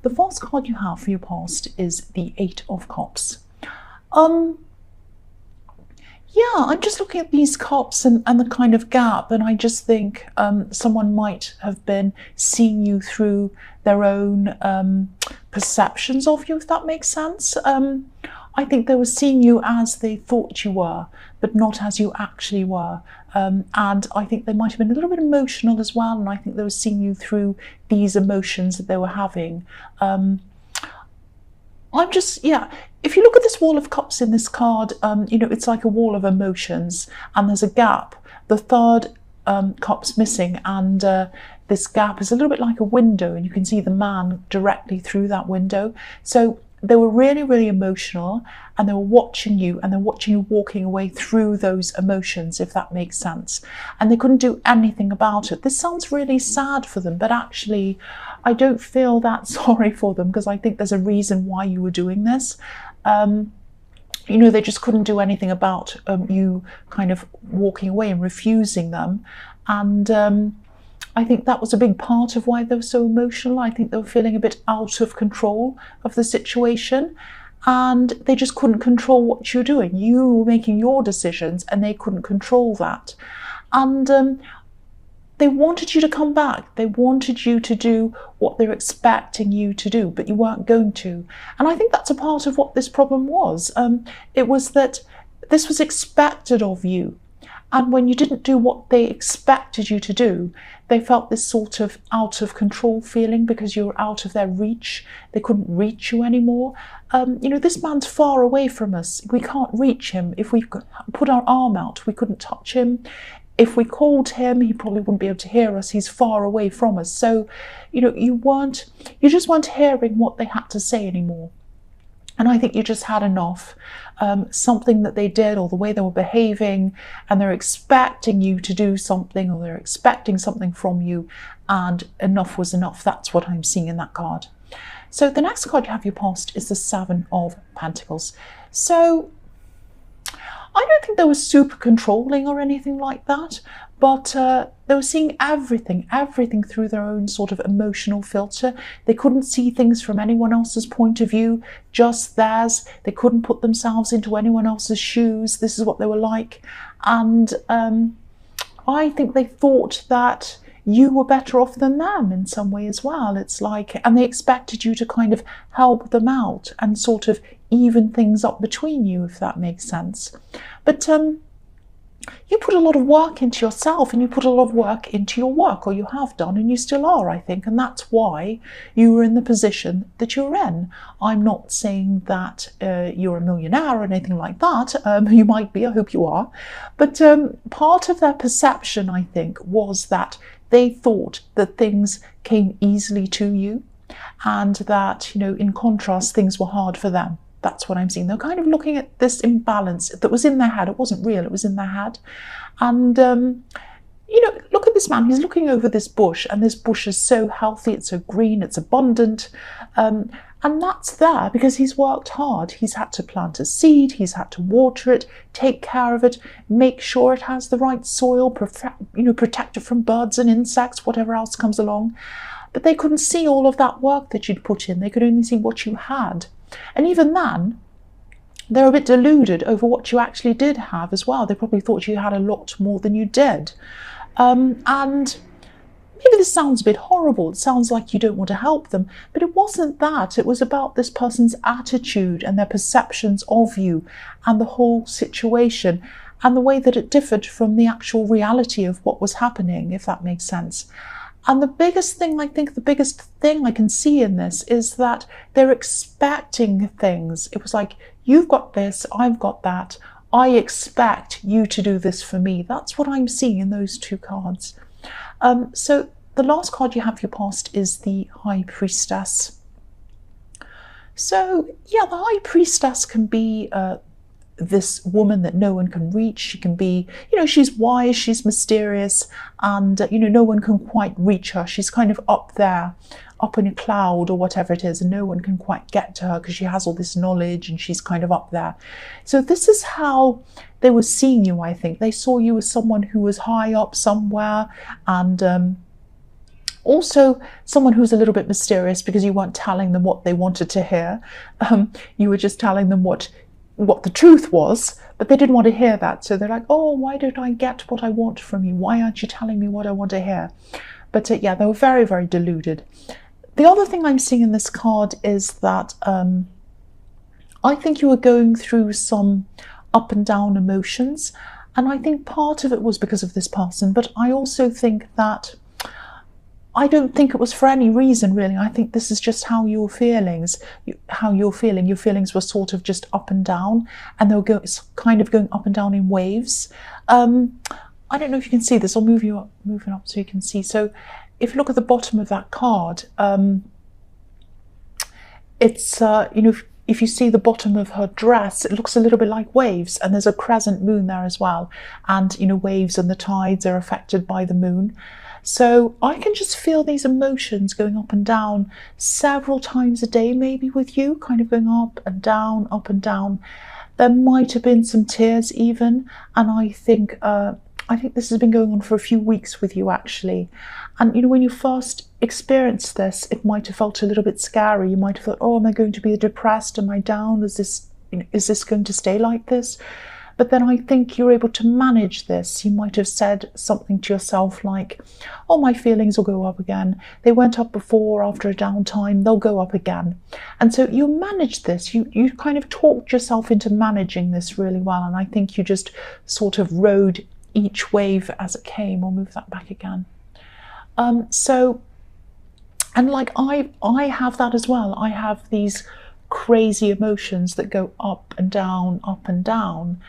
The first card you have for your past is the Eight of Cups. Yeah, I'm just looking at these cups and the kind of gap, and I just think someone might have been seeing you through their own perceptions of you, if that makes sense. I think they were seeing you as they thought you were, but not as you actually were. And I think they might have been a little bit emotional as well, and I think they were seeing you through these emotions that they were having. If you look at this Wall of Cups in this card, it's like a wall of emotions, and there's a gap. The third cup's missing, and this gap is a little bit like a window, and you can see the man directly through that window. So they were really, really emotional, and they were watching you, and they're watching you walking away through those emotions, if that makes sense. And they couldn't do anything about it. This sounds really sad for them, but actually, I don't feel that sorry for them, because I think there's a reason why you were doing this. They just couldn't do anything about you kind of walking away and refusing them. And I think that was a big part of why they were so emotional. I think they were feeling a bit out of control of the situation, and they just couldn't control what you were doing. You were making your decisions, and they couldn't control that. And they wanted you to come back. They wanted you to do what they're expecting you to do, but you weren't going to. And I think that's a part of what this problem was. It was that this was expected of you. And when you didn't do what they expected you to do, they felt this sort of out of control feeling because you were out of their reach. They couldn't reach you anymore. This man's far away from us. We can't reach him. If we put our arm out, we couldn't touch him. If we called him, he probably wouldn't be able to hear us. He's far away from us. So, you just weren't hearing what they had to say anymore. And I think you just had enough. Something that they did, or the way they were behaving, and they're expecting you to do something, or they're expecting something from you, and enough was enough. That's what I'm seeing in that card. So the next card you have your past is the Seven of Pentacles. So I don't think they were super controlling or anything like that, but they were seeing everything through their own sort of emotional filter. They couldn't see things from anyone else's point of view, just theirs. They couldn't put themselves into anyone else's shoes. This is what they were like. And I think they thought that you were better off than them in some way as well. It's like, and they expected you to kind of help them out and sort of even things up between you, if that makes sense. But you put a lot of work into yourself, and you put a lot of work into your work, or you have done, and you still are, I think, and that's why you were in the position that you're in. I'm not saying that you're a millionaire or anything like that. You might be, I hope you are. But part of their perception, I think, was that they thought that things came easily to you, and that, in contrast, things were hard for them. That's what I'm seeing. They're kind of looking at this imbalance that was in their head. It wasn't real, it was in their head. And, look at this man. He's looking over this bush, and this bush is so healthy, it's so green, it's abundant. And that's there because he's worked hard. He's had to plant a seed, he's had to water it, take care of it, make sure it has the right soil, protect it from birds and insects, whatever else comes along. But they couldn't see all of that work that you'd put in. They could only see what you had. And even then, they're a bit deluded over what you actually did have as well. They probably thought you had a lot more than you did. And maybe this sounds a bit horrible. It sounds like you don't want to help them. But it wasn't that. It was about this person's attitude and their perceptions of you and the whole situation and the way that it differed from the actual reality of what was happening, if that makes sense. And the biggest thing I can see in this is that they're expecting things. It was like, you've got this, I've got that. I expect you to do this for me. That's what I'm seeing in those two cards. So the last card you have for your past is the High Priestess. So yeah, the High Priestess can be this woman that no one can reach. She can be, she's wise, she's mysterious, and no one can quite reach her. She's kind of up there, up in a cloud or whatever it is, and no one can quite get to her because she has all this knowledge and she's kind of up there. So this is how they were seeing you, I think. They saw you as someone who was high up somewhere, and Also, someone who's a little bit mysterious because you weren't telling them what they wanted to hear. You were just telling them what the truth was, but they didn't want to hear that. So they're like, oh, why don't I get what I want from you? Why aren't you telling me what I want to hear? But yeah, they were very, very deluded. The other thing I'm seeing in this card is that I think you were going through some up and down emotions. And I think part of it was because of this person, but I also think that I don't think it was for any reason, really. I think this is just how your feelings, how you're feeling. Your feelings were sort of just up and down, and they'll go kind of going up and down in waves. I don't know if you can see this. I'll move it up so you can see. So if you look at the bottom of that card, it's, you know, if you see the bottom of her dress, it looks a little bit like waves, and there's a crescent moon there as well. And, you know, waves and the tides are affected by the moon. So I can just feel these emotions going up and down several times a day, maybe with you, kind of going up and down, up and down. There might have been some tears even, and I think this has been going on for a few weeks with you, actually. And, you know, when you first experienced this, it might have felt a little bit scary. You might have thought, oh, am I going to be depressed? Am I down? Is this going to stay like this? But then I think you're able to manage this. You might have said something to yourself like, oh, my feelings will go up again. They went up before, after a downtime, they'll go up again. And so you managed this. You kind of talked yourself into managing this really well. And I think you just sort of rode each wave as it came. I'll move that back again. And like I have that as well. I have these crazy emotions that go up and down, up and down.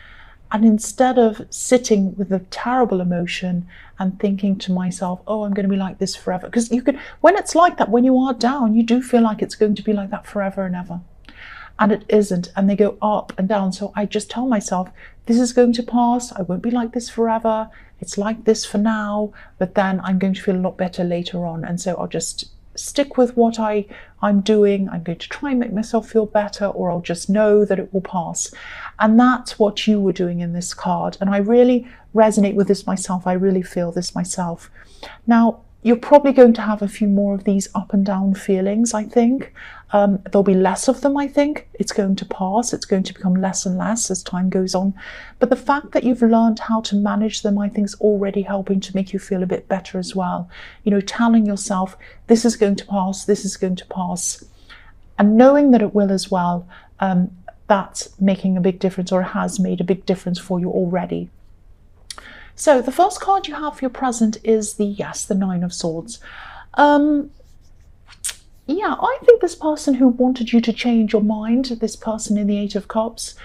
And instead of sitting with a terrible emotion and thinking to myself, oh, I'm going to be like this forever. Because you could, when it's like that, when you are down, you do feel like it's going to be like that forever and ever. And it isn't. And they go up and down. So I just tell myself, this is going to pass. I won't be like this forever. It's like this for now. But then I'm going to feel a lot better later on. And so I'll just stick with what I'm doing. I'm going to try and make myself feel better, or I'll just know that it will pass. And that's what you were doing in this card. And I really resonate with this myself. I really feel this myself. Now, you're probably going to have a few more of these up and down feelings, I think. There'll be less of them, I think. It's going to pass. It's going to become less and less as time goes on. But the fact that you've learned how to manage them, I think, is already helping to make you feel a bit better as well. You know, telling yourself, this is going to pass, this is going to pass. And knowing that it will as well, that's making a big difference, or has made a big difference for you already. So the first card you have for your present is the Nine of Swords. Yeah, I think this person who wanted you to change your mind, this person in the Eight of Cups,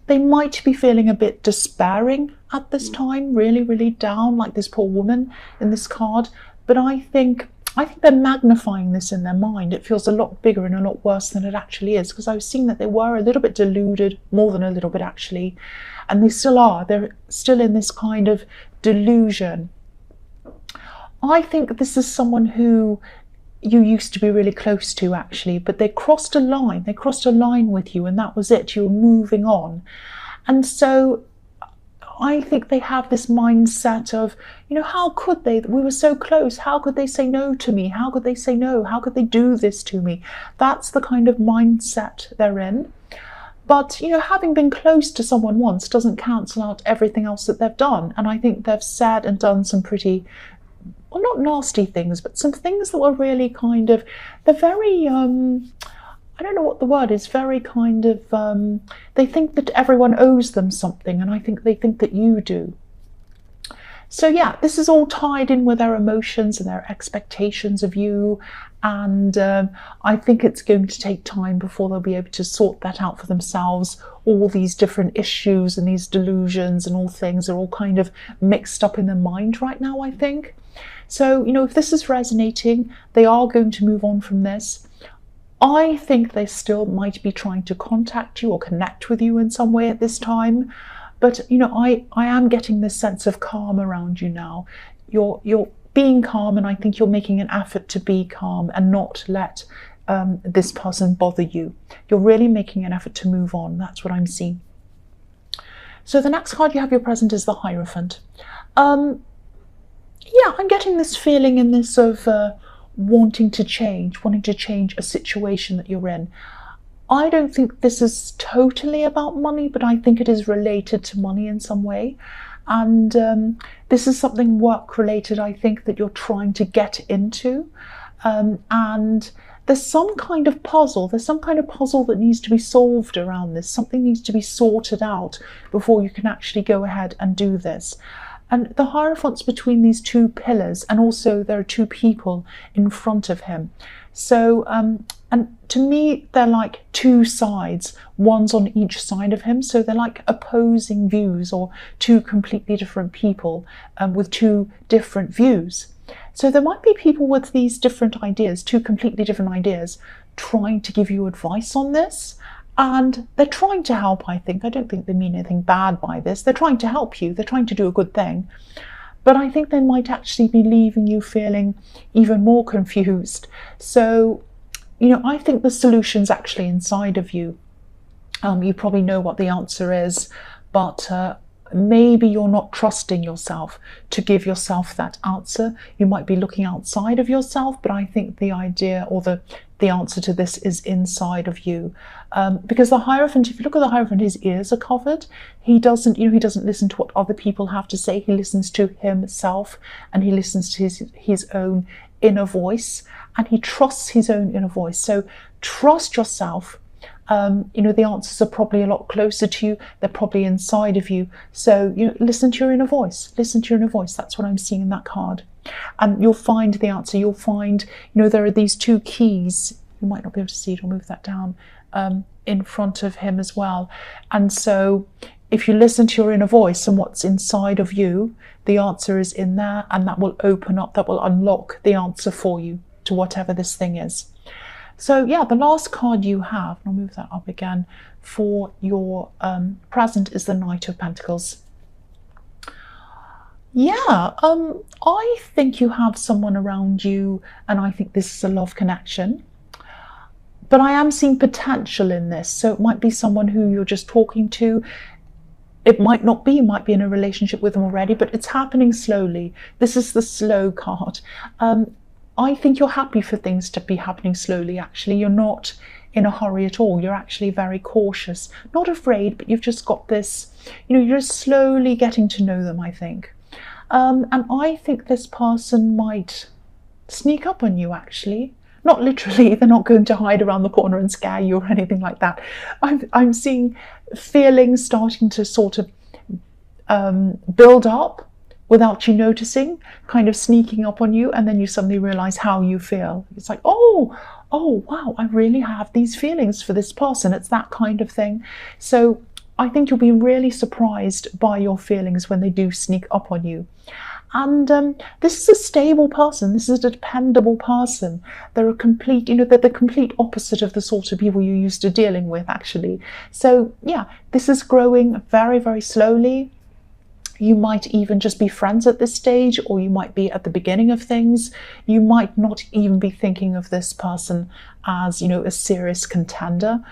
they might be feeling a bit despairing at this time, really, really down, like this poor woman in this card. But I think they're magnifying this in their mind. It feels a lot bigger and a lot worse than it actually is, because I was seeing that they were a little bit deluded, more than a little bit actually, and they still are. They're still in this kind of delusion. I think this is someone who you used to be really close to, actually, but they crossed a line. They crossed a line with you, and that was it. You were moving on. And so I think they have this mindset of, you know, how could they? We were so close. How could they say no to me? How could they say no? How could they do this to me? That's the kind of mindset they're in. But, you know, having been close to someone once doesn't cancel out everything else that they've done. And I think they've said and done some pretty, well, not nasty things, but some things that were really kind of, they're very, I don't know what the word is, very kind of, they think that everyone owes them something, and I think they think that you do. So yeah, this is all tied in with their emotions and their expectations of you, and I think it's going to take time before they'll be able to sort that out for themselves. All these different issues and these delusions and all things are all kind of mixed up in their mind right now, I think. So, you know, if this is resonating, they are going to move on from this. I think they still might be trying to contact you or connect with you in some way at this time. But, you know, I am getting this sense of calm around you now. You're being calm, and I think you're making an effort to be calm and not let this person bother you. You're really making an effort to move on. That's what I'm seeing. So the next card you have your present is the Hierophant. Yeah, I'm getting this feeling in this of wanting to change a situation that you're in. I don't think this is totally about money, but I think it is related to money in some way. And this is something work related, I think, that you're trying to get into. And there's some kind of puzzle. There's some kind of puzzle that needs to be solved around this. Something needs to be sorted out before you can actually go ahead and do this. And the Hierophant's between these two pillars, and also there are two people in front of him. So, and to me, they're like two sides, one's on each side of him. So they're like opposing views, or two completely different people with two different views. So there might be people with these different ideas, two completely different ideas, trying to give you advice on this. And they're trying to help, I think. I don't think they mean anything bad by this. They're trying to help you. They're trying to do a good thing. But I think they might actually be leaving you feeling even more confused. So, I think the solution's actually inside of you. You probably know what the answer is, but maybe you're not trusting yourself to give yourself that answer. You might be looking outside of yourself, but I think the idea, or the answer to this, is inside of you. Because the Hierophant, if you look at the Hierophant, his ears are covered. He doesn't listen to what other people have to say. He listens to himself, and he listens to his own inner voice, and he trusts his own inner voice. So trust yourself. The answers are probably a lot closer to you. They're probably inside of you. So, listen to your inner voice. Listen to your inner voice. That's what I'm seeing in that card. And you'll find the answer. You'll find, there are these two keys. You might not be able to see it. I'll move that down in front of him as well. And so if you listen to your inner voice and what's inside of you, the answer is in there, and that will open up, that will unlock the answer for you to whatever this thing is. So yeah, the last card you have, and I'll move that up again, for your present is the Knight of Pentacles. Yeah, I think you have someone around you, and I think this is a love connection. But I am seeing potential in this. So it might be someone who you're just talking to. It might not be, you might be in a relationship with them already, but it's happening slowly. This is the slow card. I think you're happy for things to be happening slowly, actually. You're not in a hurry at all. You're actually very cautious. Not afraid, but you've just got this, you're just slowly getting to know them, I think. And I think this person might sneak up on you, actually. Not literally, they're not going to hide around the corner and scare you or anything like that. I'm seeing feelings starting to sort of build up without you noticing, kind of sneaking up on you, and then you suddenly realize how you feel. It's like, oh wow, I really have these feelings for this person. It's that kind of thing. So I think you'll be really surprised by your feelings when they do sneak up on you. And this is a stable person. This is a dependable person. They're a complete, they're the complete opposite of the sort of people you're used to dealing with, actually. So yeah, this is growing very, very slowly. You might even just be friends at this stage, or you might be at the beginning of things. You might not even be thinking of this person as, a serious contender,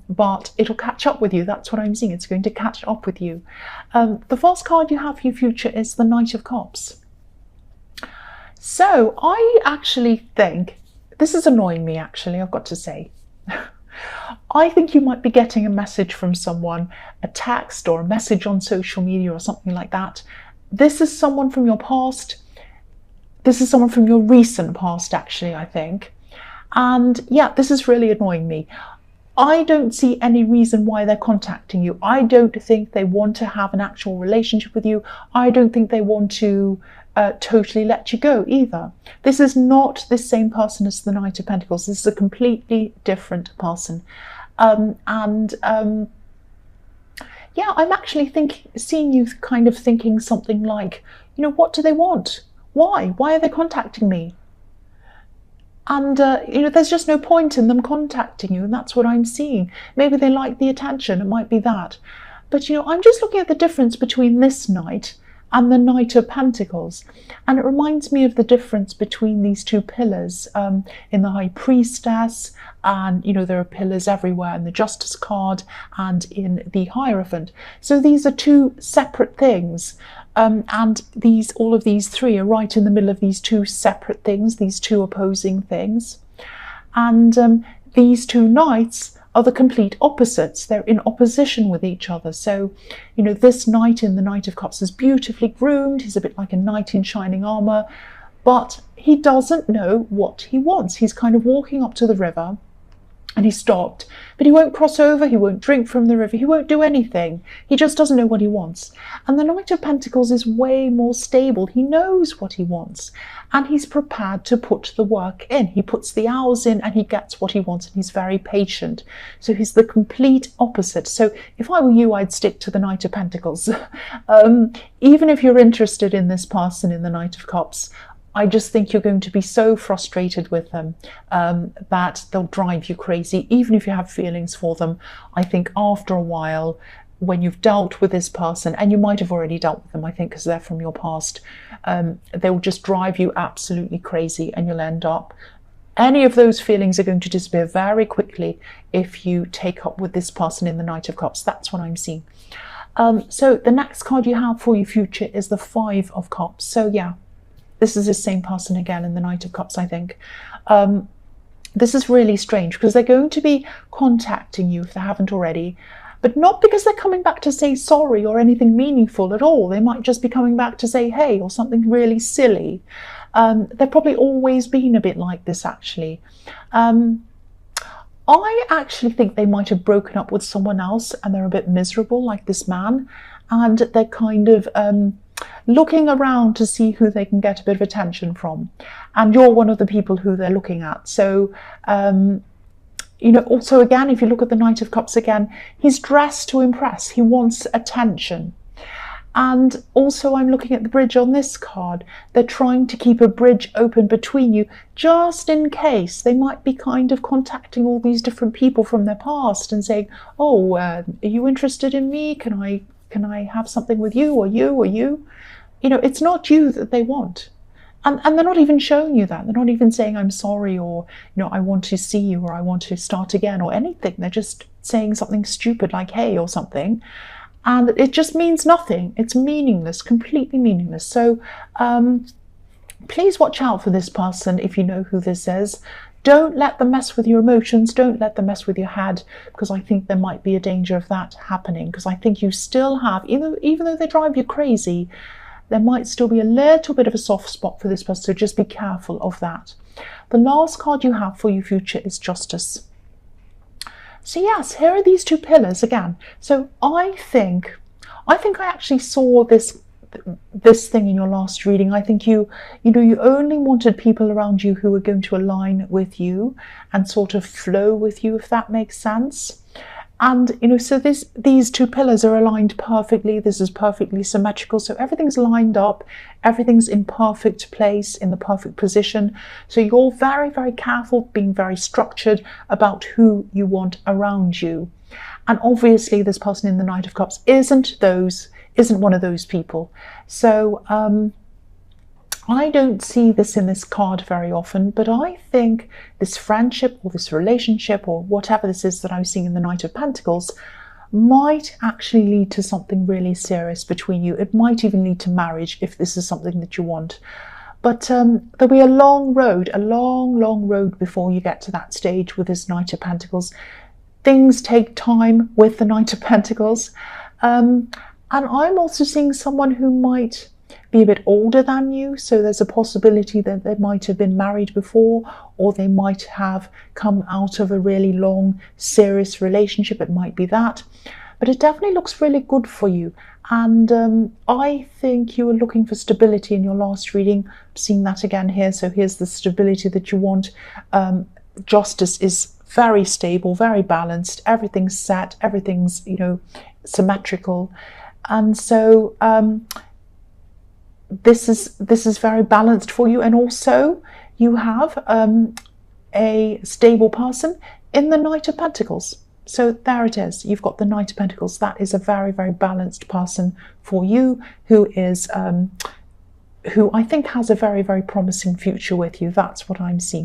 but it'll catch up with you. That's what I'm seeing. It's going to catch up with you. The first card you have for your future is the Knight of Cups. So I actually think, this is annoying me, actually, I've got to say. I think you might be getting a message from someone, a text or a message on social media or something like that. This is someone from your past. This is someone from your recent past, actually, I think. And yeah, this is really annoying me. I don't see any reason why they're contacting you. I don't think they want to have an actual relationship with you. I don't think they want to totally let you go either. This is not the same person as the Knight of Pentacles. This is a completely different person. Yeah, I'm actually seeing you kind of thinking something like, what do they want? Why are they contacting me? And there's just no point in them contacting you, and that's what I'm seeing. Maybe they like the attention. It might be that. But I'm just looking at the difference between this Knight and the Knight of Pentacles. And it reminds me of the difference between these two pillars in the High Priestess, and there are pillars everywhere in the Justice card and in the Hierophant. So these are two separate things, and all of these three are right in the middle of these two separate things, these two opposing things. And these two knights are the complete opposites. They're in opposition with each other. So, this knight in the Knight of Cups is beautifully groomed. He's a bit like a knight in shining armour, but he doesn't know what he wants. He's kind of walking up to the river, and he stopped, but he won't cross over, he won't drink from the river, he won't do anything. He just doesn't know what he wants. And the Knight of Pentacles is way more stable. He knows what he wants, and he's prepared to put the work in. He puts the hours in and he gets what he wants, and he's very patient. So he's the complete opposite. So if I were you, I'd stick to the Knight of Pentacles. Even if you're interested in this person in the Knight of Cups, I just think you're going to be so frustrated with them that they'll drive you crazy. Even if you have feelings for them, I think after a while, when you've dealt with this person, and you might have already dealt with them, I think, because they're from your past, they will just drive you absolutely crazy, and you'll end up, any of those feelings are going to disappear very quickly if you take up with this person in the Knight of Cups. That's what I'm seeing. So the next card you have for your future is the Five of Cups. So yeah, this is the same person again in the Knight of Cups, I think. This is really strange because they're going to be contacting you if they haven't already, but not because they're coming back to say sorry or anything meaningful at all. They might just be coming back to say hey or something really silly. They've probably always been a bit like this, actually. I actually think they might have broken up with someone else and they're a bit miserable, like this man, and they're kind of looking around to see who they can get a bit of attention from, and you're one of the people who they're looking at. So also again, if you look at the Knight of Cups again, he's dressed to impress. He wants attention. And also I'm looking at the bridge on this card. They're trying to keep a bridge open between you just in case. They might be kind of contacting all these different people from their past and saying, oh, are you interested in me? Can I have something with you, or you, or you? It's not you that they want. And they're not even showing you that. They're not even saying, I'm sorry, or, I want to see you, or I want to start again, or anything. They're just saying something stupid like, hey, or something. And it just means nothing. It's meaningless, completely meaningless. So please watch out for this person if you know who this is. Don't let them mess with your emotions. Don't let them mess with your head, because I think there might be a danger of that happening. Because I think you still have, even though they drive you crazy, there might still be a little bit of a soft spot for this person. So just be careful of that. The last card you have for your future is Justice. So yes, here are these two pillars again. So I think I actually saw this thing in your last reading. I think you only wanted people around you who were going to align with you and sort of flow with you, if that makes sense. And so these two pillars are aligned perfectly. This is perfectly symmetrical, so everything's lined up, everything's in perfect place, in the perfect position. So you're very, very careful, being very structured about who you want around you. And obviously this person in the Knight of Cups isn't one of those people. So I don't see this in this card very often, but I think this friendship or this relationship or whatever this is that I'm seeing in the Knight of Pentacles might actually lead to something really serious between you. It might even lead to marriage if this is something that you want. But there'll be a long road, a long, long road before you get to that stage with this Knight of Pentacles. Things take time with the Knight of Pentacles. And I'm also seeing someone who might be a bit older than you, so there's a possibility that they might have been married before, or they might have come out of a really long, serious relationship. It might be that, but it definitely looks really good for you. And I think you were looking for stability in your last reading. I'm seeing that again here, so here's the stability that you want. Justice is very stable, very balanced, everything's set, everything's symmetrical, and so this is very balanced for you. And also you have a stable person in the Knight of Pentacles. So there it is. You've got the Knight of Pentacles. That is a very, very balanced person for you, who is who I think has a very, very promising future with you. That's what I'm seeing.